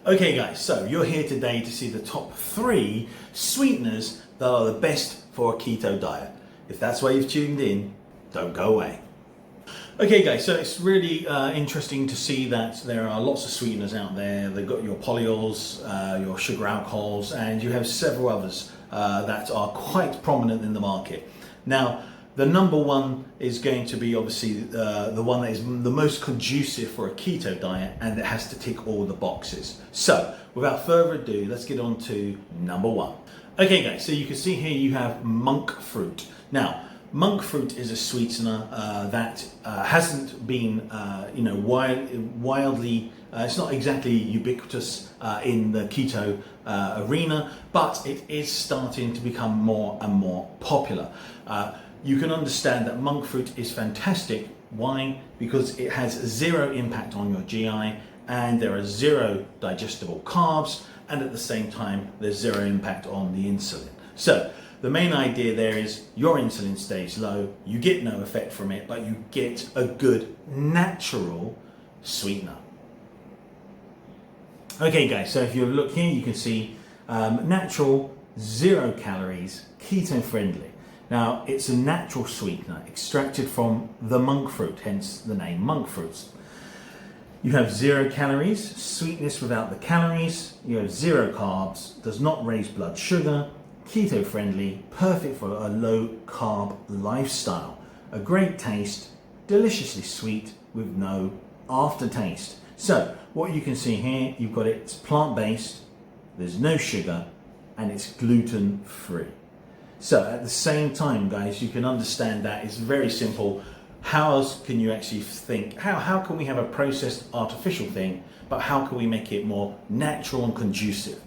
Okay guys, so you're here today to see the top 3 sweeteners that are the best for a keto diet. If that's why you've tuned in, don't go away. Okay guys, so it's really interesting to see that there are lots of sweeteners out there. They've got your polyols, your sugar alcohols, and you have several others that are quite prominent in the market. Now, the number one is going to be obviously the one that is the most conducive for a keto diet, and it has to tick all the boxes. So without further ado, let's get on to number 1. Okay guys, so you can see here you have monk fruit. Now, monk fruit is a sweetener that hasn't been wildly, it's not exactly ubiquitous in the keto arena, but it is starting to become more and more popular. You can understand that monk fruit is fantastic. Why? Because it has zero impact on your GI, and there are 0 digestible carbs, and at the same time there's 0 impact on the insulin. So the main idea there is your insulin stays low, you get no effect from it, but you get a good natural sweetener. Okay guys, so if you look here, you can see natural, 0 calories, keto friendly. Now, it's a natural sweetener extracted from the monk fruit, hence the name monk fruits. You have 0 calories, sweetness without the calories, you have 0 carbs, does not raise blood sugar, keto friendly, perfect for a low carb lifestyle. A great taste, deliciously sweet with no aftertaste. So, what you can see here, you've got it's plant-based, there's no sugar, and it's gluten-free. So at the same time, guys, you can understand that it's very simple. How else can you actually think? How can we have a processed artificial thing, but how can we make it more natural and conducive?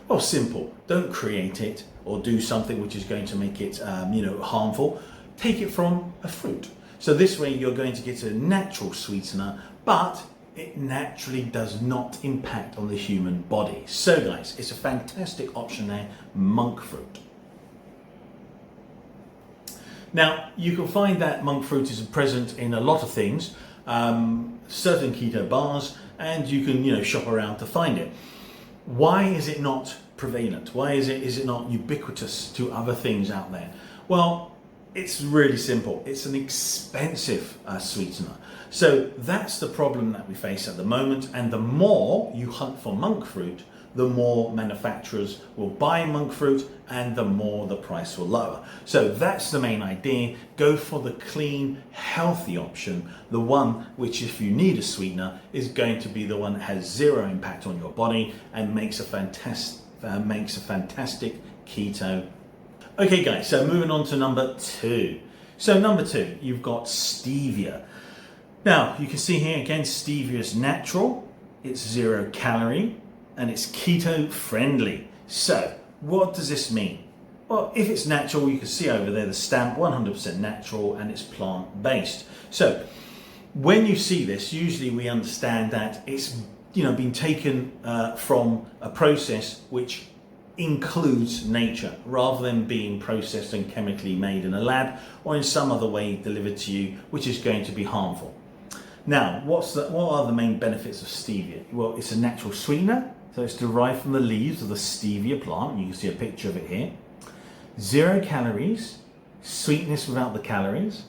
Well, simple. Don't create it or do something which is going to make it harmful. Take it from a fruit. So this way you're going to get a natural sweetener, but it naturally does not impact on the human body. So guys, it's a fantastic option there, monk fruit. Now, you can find that monk fruit is present in a lot of things, certain keto bars, and you can shop around to find it. Why is it not prevalent? Why is it not ubiquitous to other things out there? Well, it's really simple. It's an expensive sweetener. So that's the problem that we face at the moment, and the more you hunt for monk fruit, the more manufacturers will buy monk fruit and the more the price will lower. So that's the main idea. Go for the clean, healthy option. The one which, if you need a sweetener, is going to be the one that has 0 impact on your body and makes a fantastic keto. Okay guys, so moving on to number 2. So number 2, you've got stevia. Now you can see here again, stevia is natural, it's 0 calorie, and it's keto friendly. So what does this mean? Well, if it's natural, you can see over there the stamp, 100% natural, and it's plant based. So when you see this, usually we understand that it's been taken from a process which includes nature, rather than being processed and chemically made in a lab or in some other way delivered to you, which is going to be harmful. Now, what are the main benefits of stevia? Well, it's a natural sweetener. So it's derived from the leaves of the stevia plant. You can see a picture of it here. 0 calories, sweetness without the calories,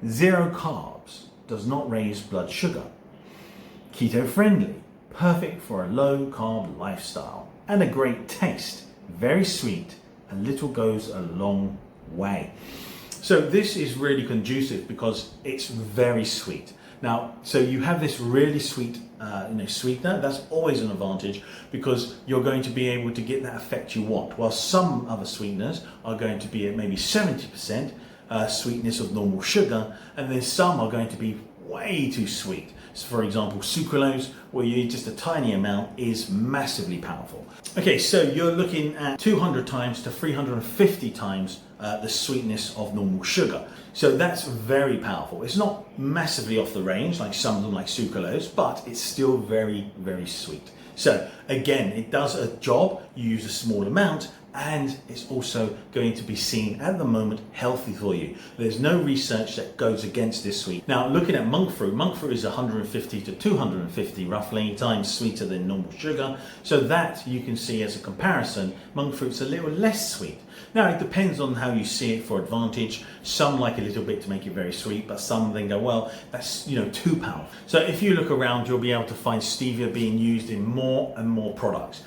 0 carbs, does not raise blood sugar. Keto friendly, perfect for a low carb lifestyle, and a great taste, very sweet, a little goes a long way. So this is really conducive because it's very sweet. Now, so you have this really sweet sweetener. That's always an advantage because you're going to be able to get that effect you want. While some other sweeteners are going to be at maybe 70% sweetness of normal sugar, and then some are going to be way too sweet. So for example, sucralose, where you need just a tiny amount, is massively powerful. Okay, so you're looking at 200 times to 350 times the sweetness of normal sugar. So that's very powerful. It's not massively off the range like some of them like sucralose, but it's still very, very sweet. So again, it does a job. You use a small amount, and it's also going to be seen at the moment healthy for you. There's no research that goes against this sweet. Now, looking at monk fruit is 150 to 250 roughly times sweeter than normal sugar. So that you can see as a comparison, monk fruit's a little less sweet. Now, it depends on how you see it for advantage. Some like a little bit to make it very sweet, but some then go, well, that's, too powerful. So if you look around, you'll be able to find stevia being used in more and more products.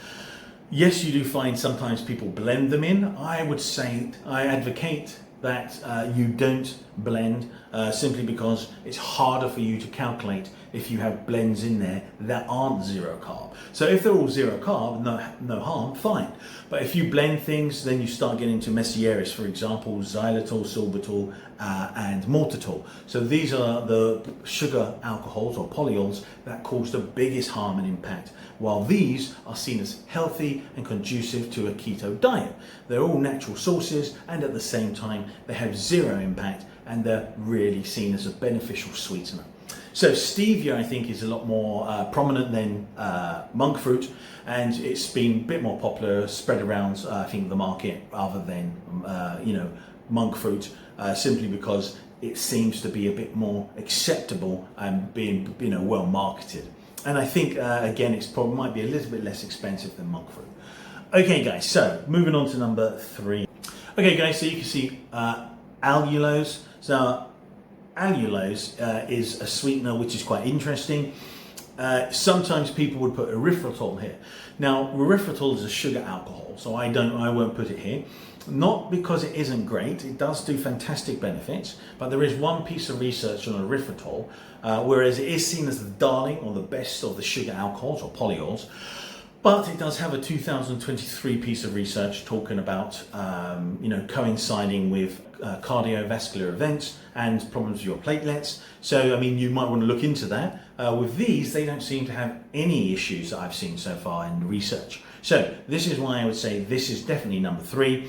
Yes, you do find sometimes people blend them in. I would say, I advocate that you don't blend simply because it's harder for you to calculate if you have blends in there that aren't zero carb. So if they're all zero carb, no harm, fine. But if you blend things, then you start getting into messy areas. For example, xylitol, sorbitol, and maltitol. So these are the sugar alcohols or polyols that cause the biggest harm and impact, while these are seen as healthy and conducive to a keto diet. They're all natural sources, and at the same time, they have zero impact, and they're really seen as a beneficial sweetener. So stevia, I think, is a lot more prominent than monk fruit, and it's been a bit more popular, spread around, I think, the market rather than, monk fruit, simply because it seems to be a bit more acceptable and being, well marketed. And I think, again, it's probably might be a little bit less expensive than monk fruit. Okay, guys, so moving on to number 3. Okay, guys, so you can see allulose. So allulose is a sweetener which is quite interesting. Sometimes people would put erythritol here. Now, erythritol is a sugar alcohol, so I won't put it here. Not because it isn't great, it does do fantastic benefits, but there is one piece of research on erythritol, whereas it is seen as the darling or the best of the sugar alcohols or polyols, but it does have a 2023 piece of research talking about, coinciding with cardiovascular events and problems with your platelets. So, I mean, you might want to look into that. With these, they don't seem to have any issues that I've seen so far in research. So this is why I would say this is definitely number 3.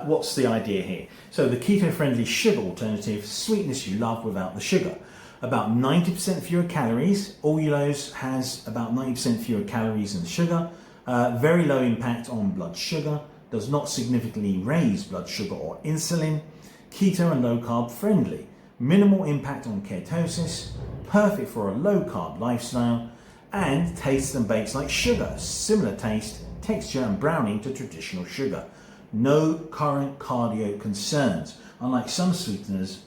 What's the idea here? So the keto-friendly sugar alternative, sweetness you love without the sugar. About 90% fewer calories. Allulose has about 90% fewer calories than sugar. Very low impact on blood sugar. Does not significantly raise blood sugar or insulin. Keto and low carb friendly. Minimal impact on ketosis. Perfect for a low carb lifestyle. And tastes and bakes like sugar. Similar taste, texture and browning to traditional sugar. No current cardio concerns. Unlike some sweeteners,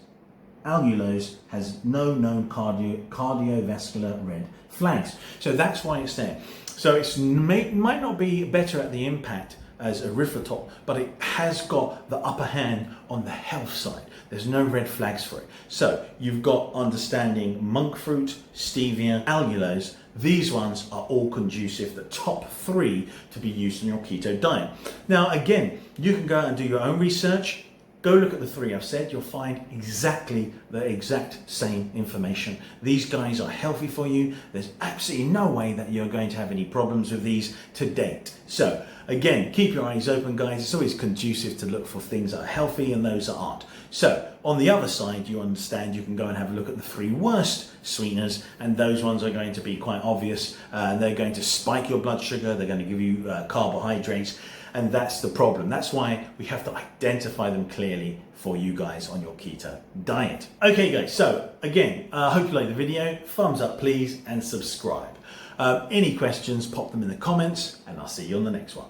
allulose has no known cardiovascular red flags. So that's why it's there. So it might not be better at the impact as erythritol, but it has got the upper hand on the health side. There's no red flags for it. So you've got understanding monk fruit, stevia, allulose. These ones are all conducive, the top 3 to be used in your keto diet. Now, again, you can go out and do your own research. Go look at the 3 I've said. You'll find exactly the exact same information. These guys are healthy for you. There's absolutely no way that you're going to have any problems with these to date. So again, keep your eyes open, guys. It's always conducive to look for things that are healthy and those that aren't. So on the other side, you understand you can go and have a look at the 3 worst sweeteners, and those ones are going to be quite obvious. They're going to spike your blood sugar. They're going to give you carbohydrates. And that's the problem. That's why we have to identify them clearly for you guys on your keto diet. Okay, guys, so again, I hope you liked the video. Thumbs up, please, and subscribe. Any questions, pop them in the comments, and I'll see you on the next one.